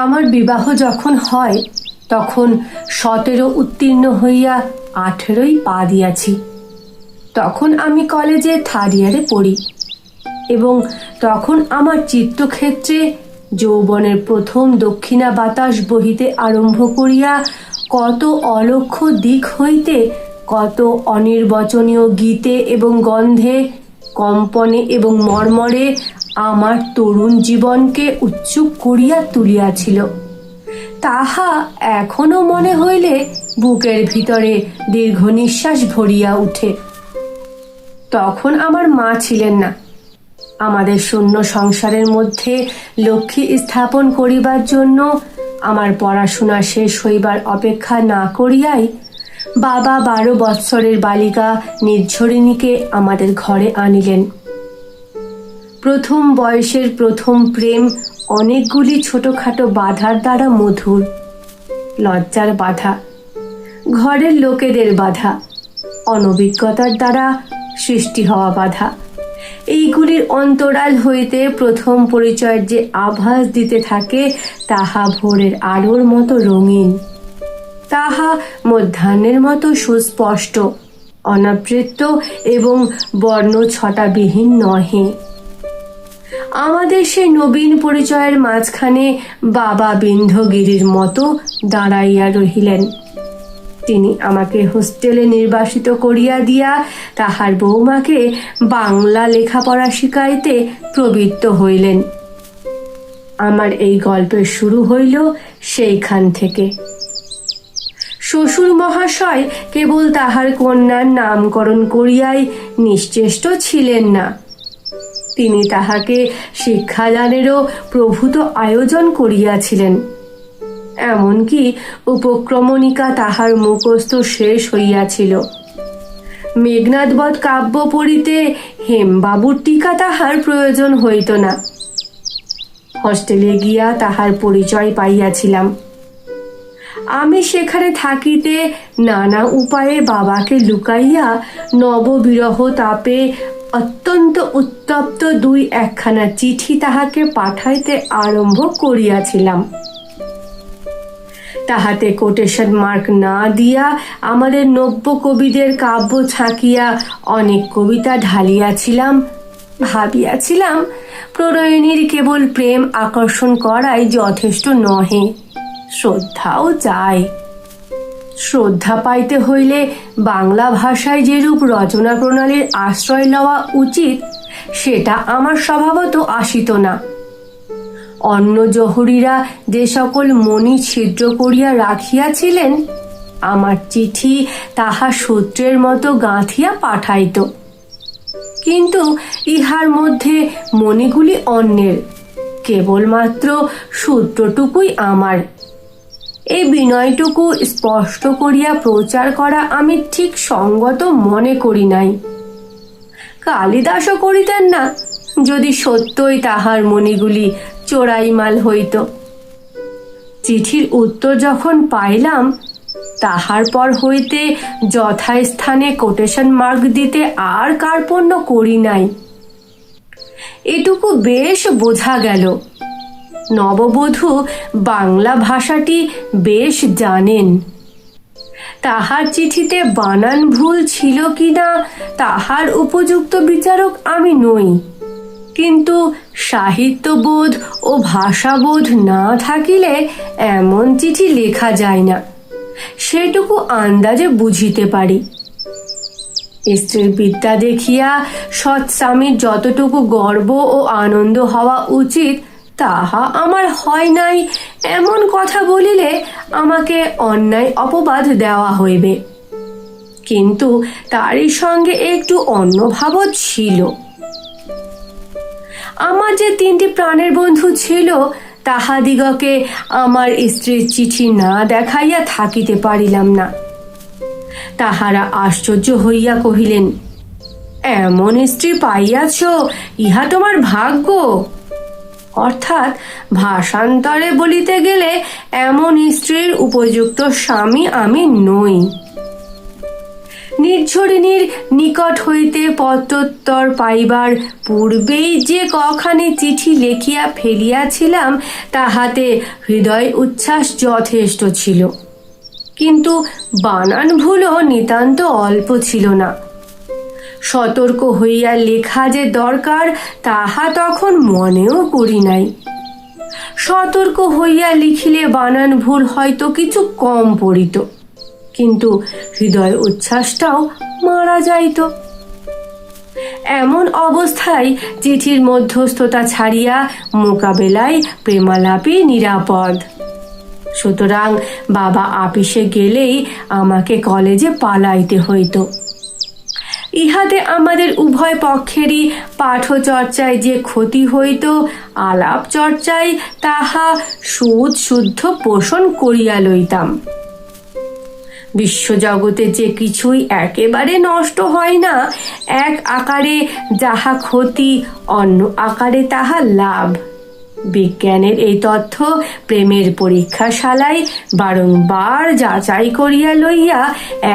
আমার বিবাহ যখন হয় তখন 17 উত্তীর্ণ হইয়া 18ই পা দিয়াছি। তখন আমি কলেজে 3rd ইয়ারে পড়ি এবং তখন আমার চিত্তক্ষেত্রে যৌবনের প্রথম দক্ষিণা বাতাস বহিতে আরম্ভ করিয়া কত অলক্ষ্য দিক হইতে, কত অনির্বচনীয় গীতে এবং গন্ধে, কম্পনে এবং মর্মরে আমার তরুণ জীবনকে উচ্চুক করিয়া তুলিয়াছিল। তাহা এখনো মনে হইলে বুকের ভিতরে দীর্ঘ নিঃশ্বাস ভরিয়া উঠে। তখন আমার মা ছিলেন না। আমাদের শূন্য সংসারের মধ্যে লক্ষ্মী স্থাপন করিবার জন্য আমার পড়াশোনা শেষ হইবার অপেক্ষা না করিয়াই বাবা 12 বৎসরের বালিকা নির্ঝরিণীকে আমাদের ঘরে আনিলেন। প্রথম বয়সের প্রথম প্রেম অনেকগুলি ছোটখাটো বাধার দ্বারা মধুর। লজ্জার বাধা, ঘরের লোকেদের বাধা, অনভিজ্ঞতার দ্বারা সৃষ্টি হওয়া বাধা, এইগুলির অন্তরাল হইতে প্রথম পরিচয়ের যে আভাস দিতে থাকে তাহা ভোরের আলোর মতো রঙিন, তাহা মধ্যাহ্নের মতো সুস্পষ্ট, অনাবৃত এবং বর্ণ ছটাবিহীন নহে। আমাদের সেই নবীন পরিচয়ের মাঝখানে বাবা বিন্ধ্যগিরির মতো দাঁড়াইয়া রহিলেন। তিনি আমাকে হোস্টেলে নির্বাসিত করিয়া দিয়া তাহার বৌমাকে বাংলা লেখাপড়া শিখাইতে প্রবৃত্ত হইলেন। আমার এই গল্পের শুরু হইল সেইখান থেকে। শ্বশুর মহাশয় কেবল তাহার কন্যার নামকরণ করিয়াই নিশ্চেষ্ট ছিলেন না, তিনি তাহাকে শিক্ষাদানেরও প্রভূত আয়োজন করিয়াছিলেন। এমনকি উপক্রমণিকা তাহার মুখস্থ শেষ হইয়াছিল। মেঘনাদবধ কাব্য পড়িতে হেমবাবুর টিকা তাহার প্রয়োজন হইত না। হস্টেলে গিয়া তাহার পরিচয় পাইয়াছিলাম। আমি সেখানে থাকিতে নানা উপায়ে বাবাকে লুকাইয়া নববিরহ তাপে অত্যন্ত উত্তপ্ত 2-1খানা চিঠি তাহাকে পাঠাইতে আরম্ভ করিয়াছিলাম। তাহাতে কোটেশন মার্ক না দিয়া আমাদের নব্য কবিদের কাব্য ছাঁকিয়া অনেক কবিতা ঢালিয়াছিলাম। ভাবিয়াছিলাম প্রণয়িনীর কেবল প্রেম আকর্ষণ করাই যথেষ্ট নহে, শ্রদ্ধাও চাই। শ্রদ্ধা পাইতে হইলে বাংলা ভাষায় যেরূপ রচনা প্রণালীর আশ্রয় লওয়া উচিত সেটা আমার স্বভাবত আসিত না। অন্য জহুরিরা যে সকল মণি ছিদ্র করিয়া রাখিয়াছিলেন, আমার চিঠি তাহা সূত্রের মতো গাঁথিয়া পাঠাইত। কিন্তু ইহার মধ্যে মণিগুলি অন্যের, কেবলমাত্র সূত্রটুকুই আমার। এই বিনয়টুকু স্পষ্ট করিয়া প্রচার করা আমি ঠিক সঙ্গত মনে করি নাই। কালিদাসও করিতেন না, যদি সত্যই তাহার মণিগুলি চোরাই মাল হইত। চিঠির উত্তর যখন পাইলাম, তাহার পর হইতে যথাস্থানে কোটেশন মার্ক দিতে আর কার্পণ্য করি নাই। এটুকু বেশ বোঝা গেল, নববধূ বাংলা ভাষাটি বেশ জানেন। তাহার চিঠিতে বানান ভুল ছিল কিনা তাহার উপযুক্ত বিচারক আমি নই, কিন্তু সাহিত্যবোধ ও ভাষাবোধ না থাকিলে এমন চিঠি লেখা যায় না, সেটুকু আন্দাজে বুঝিতে পারি। স্ত্রীর বিদ্যা দেখিয়া সৎস্বামীর যতটুকু গর্ব ও আনন্দ হওয়া উচিত তাহা আমার হয় নাই, এমন কথা বলিলে আমাকে অন্যায় অপবাদ দেওয়া হইবে। কিন্তু তারই সঙ্গে একটু অন্য ভাবও ছিল। আমার যে 3টি প্রাণের বন্ধু ছিল, তাহাদিগকে আমার স্ত্রীর চিঠি না দেখাইয়া থাকিতে পারিলাম না। তাহারা আশ্চর্য হইয়া কহিলেন, এমন স্ত্রী পাইয়াছ, ইহা তোমার ভাগ্য। অর্থাৎ ভাষান্তরে বলিতে গেলে এমন স্ত্রীর উপযুক্ত স্বামী আমি নই। নির্ঝরিণীর নিকট হইতে পত্রোত্তর পাইবার পূর্বেই যে কখানি চিঠি লেখিয়া ফেলিয়াছিলাম তাহাতে হৃদয় উচ্ছ্বাস যথেষ্ট ছিল, কিন্তু বানান ভুলও নিতান্ত অল্প ছিল না। সতর্ক হইয়া লেখা যে দরকার তাহা তখন মনেও করি নাই। সতর্ক হইয়া লিখিলে বানান ভুল হয়তো কিছু কম পড়িত, কিন্তু হৃদয় উচ্ছ্বাসটাও মারা যাইত। এমন অবস্থায় চিঠির মধ্যস্থতা ছাড়িয়া মোকাবেলায় প্রেমালাপই নিরাপদ। সুতরাং বাবা আপিসে গেলেই আমাকে কলেজে পালাইতে হইত। ইহাতে আমাদের উভয় পক্ষেরই পাঠচর্চায় যে ক্ষতি হইত, আলাপ চর্চায় তাহা সুদ শুদ্ধ পোষণ করিয়া লইতাম। বিশ্বজগতে যে কিছুই একেবারে নষ্ট হয় না, এক আকারে যাহা ক্ষতি অন্য আকারে তাহা লাভ। বিজ্ঞানের এই তথ্য প্রেমের পরীক্ষাশালায় বারংবার যাচাই করিয়া লইয়া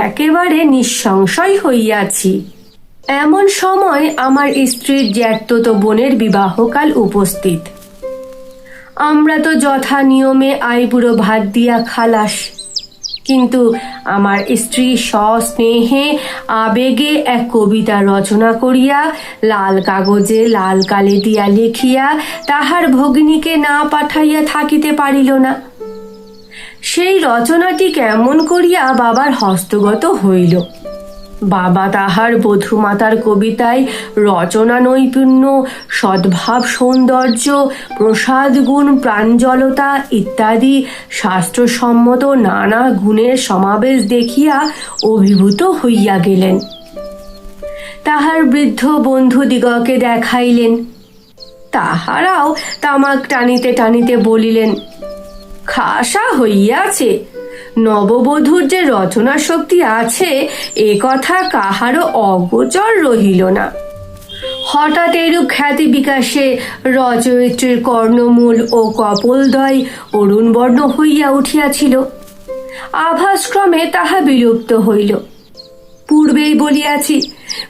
একেবারে নিঃসংশয় হইয়াছি। এমন সময় আমার স্ত্রীর জ্যাঠতো বোনের বিবাহকাল উপস্থিত। আমরা তো যথা নিয়মে আইবুড়ো ভাত দিয়া খালাস, কিন্তু আমার স্ত্রী সস্নেহে আবেগে এক কবিতা রচনা করিয়া লাল কাগজে লাল কালি দিয়া লিখিয়া তাহার ভগিনীকে না পাঠাইয়া থাকিতে পারিল না। সেই রচনাটি কেমন করিয়া বাবার হস্তগত হইল। বাবা তাহার বধূমাতার কবিতায় রচনা নৈপুণ্য, সদ্ভাব, সৌন্দর্য, প্রসাদ গুণ, প্রাঞ্জলতা ইত্যাদি শাস্ত্রসম্মত নানা গুণের সমাবেশ দেখিয়া অভিভূত হইয়া গেলেন। তাহার বৃদ্ধ বন্ধুদিগকে দেখাইলেন। তাহারাও তামাক টানিতে টানিতে বলিলেন, খাসা হইয়াছে, নববধূর যে রচনা শক্তি আছে এ কথা কাহারও অগোচর রহিল না। হঠাৎ এরূপ খ্যাতি বিকাশে রচয়িত্রীর কর্ণমূল ও কপোলদ্বয় অরুণবর্ণ হইয়া উঠিয়াছিল। আভাসক্রমে তাহা বিলুপ্ত হইল। পূর্বেই বলিয়াছি,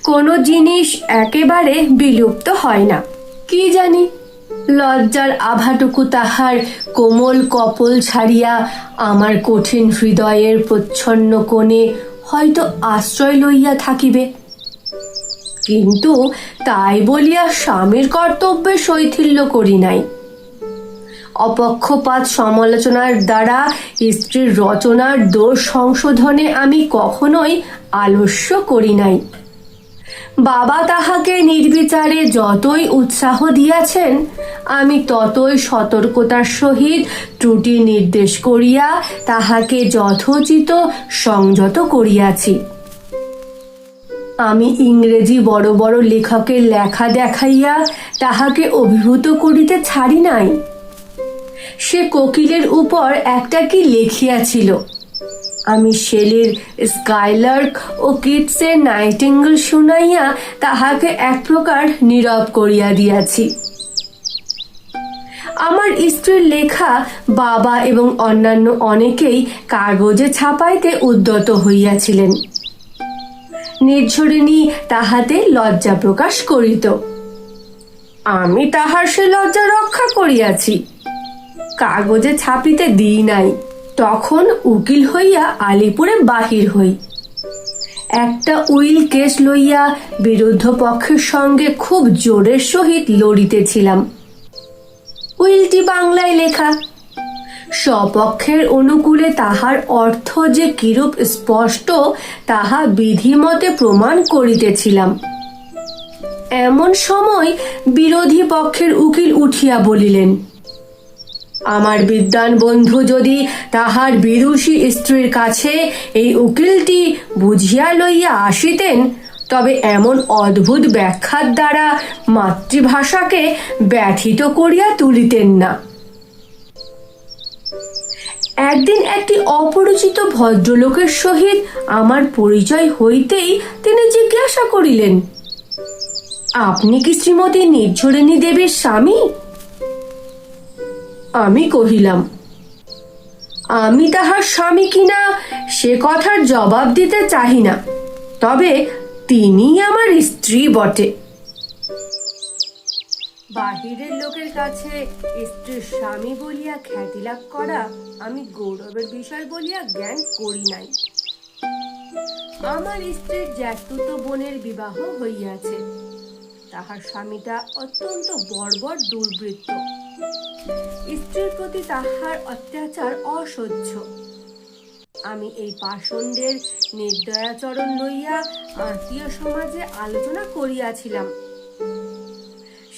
কোনো জিনিস একেবারে বিলুপ্ত হয় না। কি জানি লজ্জার আভাটুকু তাহার কোমল কপোল ছাড়িয়া আমার কঠিন হৃদয়ের প্রচ্ছন্ন কোণে হয়তো আশ্রয় লইয়া থাকিবে। কিন্তু তাই বলিয়া স্বামীর কর্তব্যে শৈথিল্য করি নাই। অপক্ষপাত সমালোচনার দ্বারা স্ত্রীর রচনার দোষ সংশোধনে আমি কখনোই আলস্য করি নাই। বাবা তাহাকে নির্বিচারে যতই উৎসাহ দিয়াছেন, আমি ততই সতর্কতার সহিত ত্রুটি নির্দেশ করিয়া তাহাকে যথোচিত সংযত করিয়াছি। আমি ইংরেজি বড় বড় লেখকের লেখা দেখাইয়া তাহাকে অভিভূত করিতে ছাড়ি নাই। সে কোকিলের উপর একটা কি লিখিয়াছিল, আমি শেলির স্কাইলার্ক ও কিটসের নাইটিঙ্গেল শুনাইয়া তাহাকে এক প্রকার নীরব করিয়া দিয়াছি। আমার স্ত্রীর লেখা বাবা এবং অন্যান্য অনেকেই কাগজে ছাপাইতে উদ্যত হইয়াছিলেন। নির্ঝরিণী তাহাতে লজ্জা প্রকাশ করিত। আমি তাহার সে লজ্জা রক্ষা করিয়াছি, কাগজে ছাপিতে দিই নাই। তখন উকিল হইয়া আলিপুরে বাহির হই। একটা উইল কেস লইয়া বিরুদ্ধ পক্ষের সঙ্গে খুব জোরের সহিত লড়িতেছিলাম। উইলটি বাংলায় লেখা। স্বপক্ষের অনুকূলে তাহার অর্থ যে কিরূপ স্পষ্ট তাহা বিধিমতে প্রমাণ করিতেছিলাম। এমন সময় বিরোধী পক্ষের উকিল উঠিয়া বলিলেন, আমার বিদ্বান বন্ধু যদি তাহার বিদুষী স্ত্রীর কাছে এই উকিলটি বুঝিয়া লইয়া আসিতেন, তবে এমন অদ্ভুত ব্যাখ্যার দ্বারা মাতৃভাষাকে ব্যথিত করিয়া তুলিতেন না। একদিন একটি অপরিচিত ভদ্রলোকের সহিত আমার পরিচয় হইতেই তিনি জিজ্ঞাসা করিলেন, আপনি কি শ্রীমতী নির্ঝরিণী দেবীর স্বামী? আমি কহিলাম, আমি তাহার স্বামী কিনা সে কথার জবাব দিতে চাহি না, তবে তিনি আমার স্ত্রী বটে। বাহিরের লোকের কাছে স্ত্রীর স্বামী বলিয়া খ্যাতি লাভ করা আমি গৌরবের বিষয় বলিয়া জ্ঞান করি নাই। আমার স্ত্রীর জ্যাঠতুতো বোনের বিবাহ হইয়াছে। তাহার স্বামীটা অত্যন্ত বর্বর দুর্বৃত্ত। স্ত্রীর প্রতি তাহার অত্যাচার অসহ্য। আমি এই পাষণ্ডের নির্দয়াচরণ লইয়া আত্মীয় সমাজে আলোচনা করিয়াছিলাম।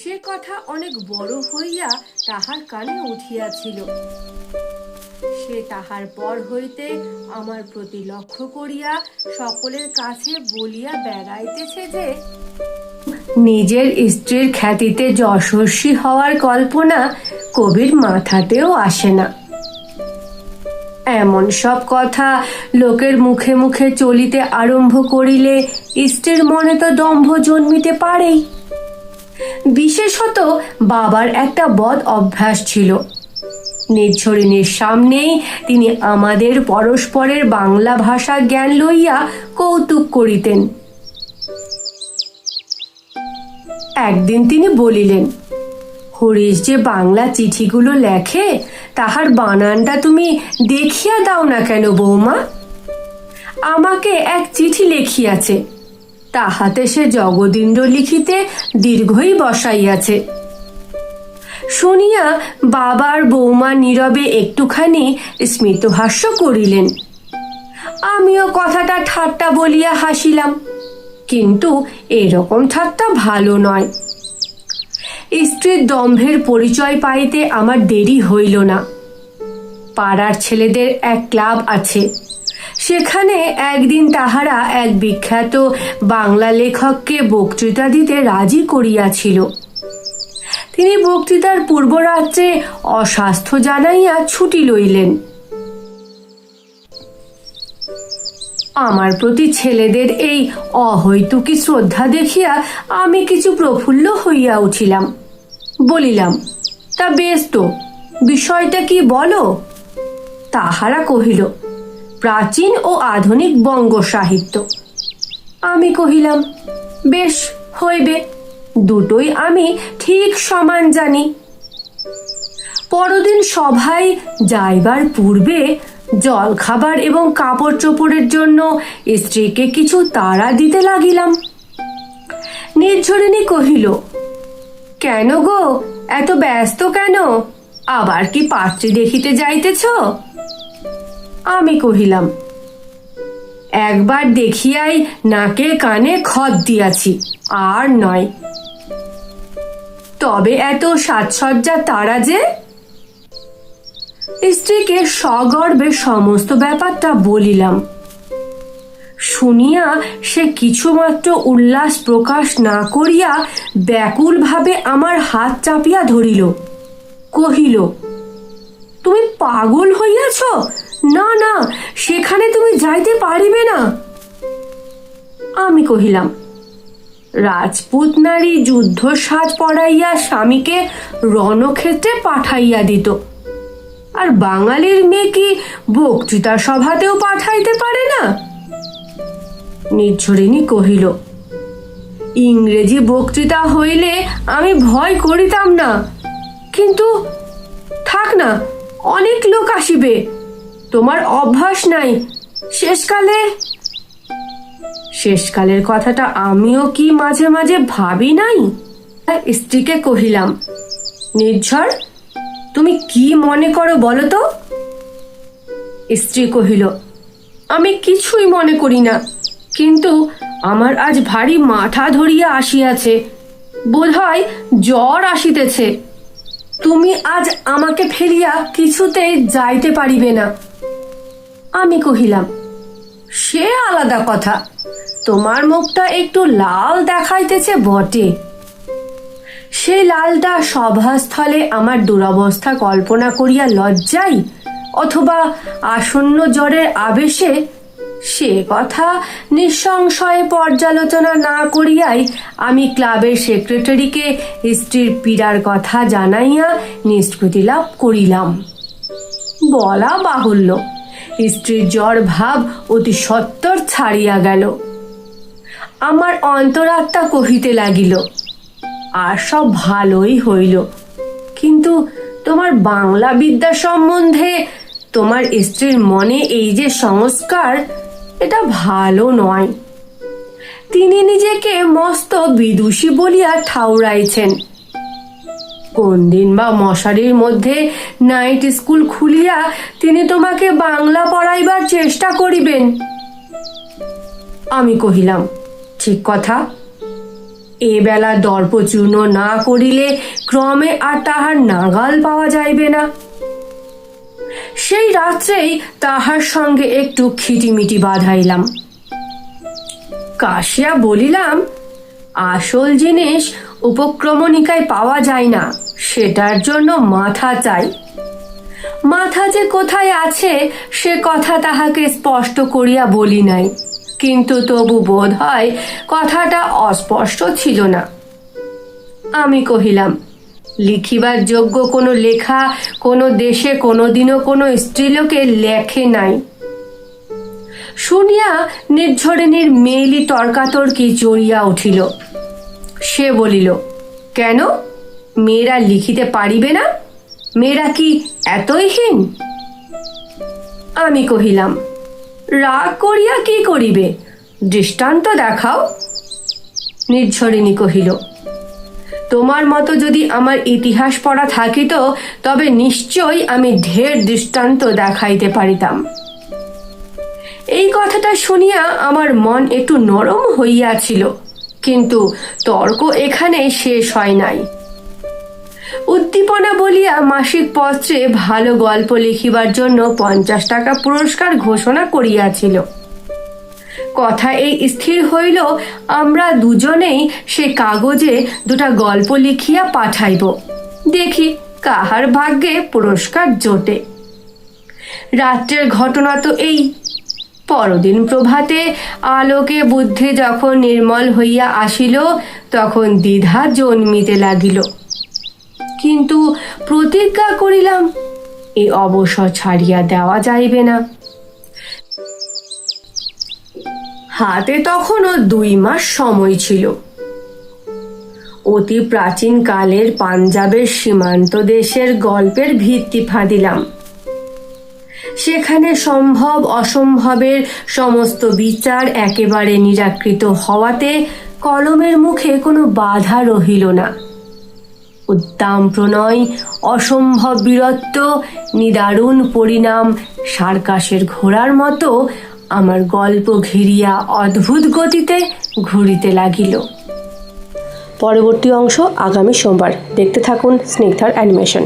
সে কথা অনেক বড় হইয়া তাহার কানে উঠিয়াছিল। সে তাহার পর হইতে আমার প্রতি লক্ষ্য করিয়া সকলের কাছে বলিয়া বেড়াইতেছে যে নিজের স্ত্রীর খ্যাতিতে যশস্বী হওয়ার কল্পনা কবির মাথাতেও আসে না। এমন সব কথা লোকের মুখে মুখে চলিতে আরম্ভ করিলে স্ত্রীর মনে তো দম্ভ জন্মিতে পারেই। বিশেষত বাবার একটা বদ অভ্যাস ছিল। নির্ঝরিণীর সামনেই তিনি আমাদের পরস্পরের বাংলা ভাষা জ্ঞান লইয়া কৌতুক করিতেন। একদিন তিনি বলিলেন, হরিশ যে বাংলা চিঠিগুলো লেখে তাহার বানানটা তুমি দেখিয়া দাও না কেন বৌমা? আমাকে এক চিঠি লিখিয়াছে, তাহাতে সে জগদীন্দ্র লিখিতে দীর্ঘই বসাইয়াছে। শুনিয়া বাবার বৌমা নীরবে একটুখানি স্মিতহাস্য করিলেন। আমিও কথাটা ঠাট্টা বলিয়া হাসিলাম, কিন্তু এরকম ঠাট্টা ভালো নয়। স্ত্রীর দম্ভের পরিচয় পাইতে আমার দেরি হইল না। পাড়ার ছেলেদের এক ক্লাব আছে, সেখানে একদিন তাহারা এক বিখ্যাত বাংলা লেখককে বক্তৃতা দিতে রাজি করিয়াছিল। তিনি বক্তৃতার পূর্বরাত্রে অস্বাস্থ্য জানাইয়া ছুটি লইলেন। আমার প্রতি ছেলেদের এই অহৈতুকী শ্রদ্ধা দেখিয়া আমি কিছু প্রফুল্ল হইয়া উঠিলাম। বলিলাম, তা বেশ তো, বিষয়টা কি বলো? তাহারা কহিল, প্রাচীন ও আধুনিক বঙ্গ সাহিত্য। আমি কহিলাম, বেশ হইবে, দুটোই আমি ঠিক সমান জানি। পরদিন সভায় যাইবার পূর্বে জলখাবার এবং কাপড় চোপড়ের জন্য স্ত্রীকে কিছু তাড়া দিতে লাগিলাম। নির্ঝরিণী কহিল, কেন গো, এত ব্যস্ত কেন? আবার কি পাত্রী দেখিতে যাইতেছ? আমি কহিলাম, একবার দেখিয়াই নাকে কানে খত দিয়াছি, আর নয়। তবে এত সাজসজ্জা তাড়া যে? স্ত্রীকে সগর্বে সমস্ত ব্যাপারটা বলিলাম। শুনিয়া সে কিছুমাত্র উল্লাস প্রকাশ না করিয়া ব্যাকুল ভাবে আমার হাত চাপিয়া ধরিল। কহিল, তুমি পাগল হইয়াছ? না না, সেখানে তুমি যাইতে পারিবে না। আমি কহিলাম, রাজপুত নারী যুদ্ধ সাজ পড়াইয়া স্বামীকে রণক্ষেত্রে পাঠাইয়া দিত, আর বাঙালির মেয়ে কি বক্তৃতা সভাতেও পাঠাইতে পারে না? নির্ঝরিণী কহিল, ইংরেজি বক্তৃতা হইলে আমি ভয় করিতাম না, কিন্তু থাক না, অনেক লোক আসিবে, তোমার অভ্যাস নাই। শেষকালের কথাটা আমিও কি মাঝে মাঝে ভাবি নাই? স্ত্রীকে কহিলাম, নির্ঝর, তুমি কি মনে করো বলো তো? স্ত্রী কহিল, আমি কিছুই মনে করি না, কিন্তু আমার আজ ভারী মাথা ধরিয়া আসিয়াছে, বোধহয় জ্বর আসিতেছে। তুমি আজ আমাকে ফেলিয়া কিছুতেই যাইতে পারিবে না। আমি কহিলাম, সে আলাদা কথা, তোমার মুখটা একটু লাল দেখাইতেছে বটে। সেই লালটা সভাস্থলে আমার দুরবস্থা কল্পনা করিয়া লজ্জায় অথবা আসন্ন জ্বরের আবেশে, সে কথা নিঃসংশয়ে পর্যালোচনা না করিয়াই আমি ক্লাবের সেক্রেটারিকে স্ত্রীর পীড়ার কথা জানাইয়া নিষ্কৃতি লাভ করিলাম। বলা বাহুল্য, স্ত্রীর জ্বর ভাব অতি সত্বর ছাড়িয়া গেল। আমার অন্তরাত্মা কহিতে লাগিল, আর সব ভালোই হইল, কিন্তু তোমার বাংলা বিদ্যা সম্বন্ধে তোমার স্ত্রীর মনে এই যে সংস্কার, এটা ভালো নয়। তিনি নিজেকে মস্ত বিদুষী বলিয়া ঠাউরাইছেন। কোন দিন বা মশারির মধ্যে নাইট স্কুল খুলিয়া তিনি তোমাকে বাংলা পড়াইবার চেষ্টা করিবেন। আমি কহিলাম, ঠিক কথা, এ বেলা দর্পচূর্ণ না করিলে ক্রমে আর তাহার নাগাল পাওয়া যাইবে না। সেই রাত্রেই তাহার সঙ্গে একটু খিটিমিটি বাঁধাইলাম। কাশিয়া বলিলাম, আসল জিনিস উপক্রমণিকায় পাওয়া যায় না, সেটার জন্য মাথা চাই। মাথা যে কোথায় আছে সে কথা তাহাকে স্পষ্ট করিয়া বলি নাই, কিন্তু তবু বোধ হয় কথাটা অস্পষ্ট ছিল না। আমি কহিলাম, লিখিবার যোগ্য কোনো লেখা কোনো দেশে কোনোদিনও কোনো স্ত্রীলোকে লেখে নাই। শুনিয়া নির্ঝরিণীর মেইলি তর্কাতর্কি জড়িয়া উঠিল। সে বলিল, কেন, মেয়েরা লিখিতে পারিবে না? মেয়েরা কি এতই হীন? আমি কহিলাম, রাগ করিয়া কি করিবে, দৃষ্টান্ত দেখাও। নির্ঝরিণী কহিল, তোমার মতো যদি আমার ইতিহাস পড়া থাকিত তবে নিশ্চয়ই আমি ঢের দৃষ্টান্ত দেখাইতে পারিতাম। এই কথাটা শুনিয়া আমার মন একটু নরম হইয়াছিল, কিন্তু তর্ক এখানে শেষ হয় নাই। উদ্দীপনা বলিয়া মাসিক পত্রে ভালো গল্প লিখিবার জন্য 50 টাকা পুরস্কার ঘোষণা করিয়াছিল। কথা এই স্থির হইল, আমরা দুজনেই সে কাগজে 2টা গল্প লিখিয়া পাঠাইব, দেখি কাহার ভাগ্যে পুরস্কার জোটে। রাত্রের ঘটনা তো এই। পরদিন প্রভাতে আলোকে বুদ্ধি যখন নির্মল হইয়া আসিল, তখন দ্বিধা জন্মিতে লাগিল, কিন্তু প্রতিজ্ঞা করিলাম এই অবসর ছাড়িয়া দেওয়া যাইবে না। হাতে তখনও 2 মাস সময় ছিল। অতি প্রাচীন কালের পাঞ্জাবের সীমান্ত দেশের গল্পের ভিত্তি ফাঁদিলাম। সেখানে সম্ভব অসম্ভবের সমস্ত বিচার একেবারে নিরাকৃত হওয়াতে কলমের মুখে কোনো বাধা রহিল না। উদ্দাম প্রণয়, অসম্ভব বীরত্ব, নিদারুণ পরিণাম সার্কাসের ঘোড়ার মতো আমার গল্প ঘিরিয়া অদ্ভুত গতিতে ঘুরিতে লাগিল। পরবর্তী অংশ আগামী সোমবার। দেখতে থাকুন স্নিগ্ধার অ্যানিমেশন।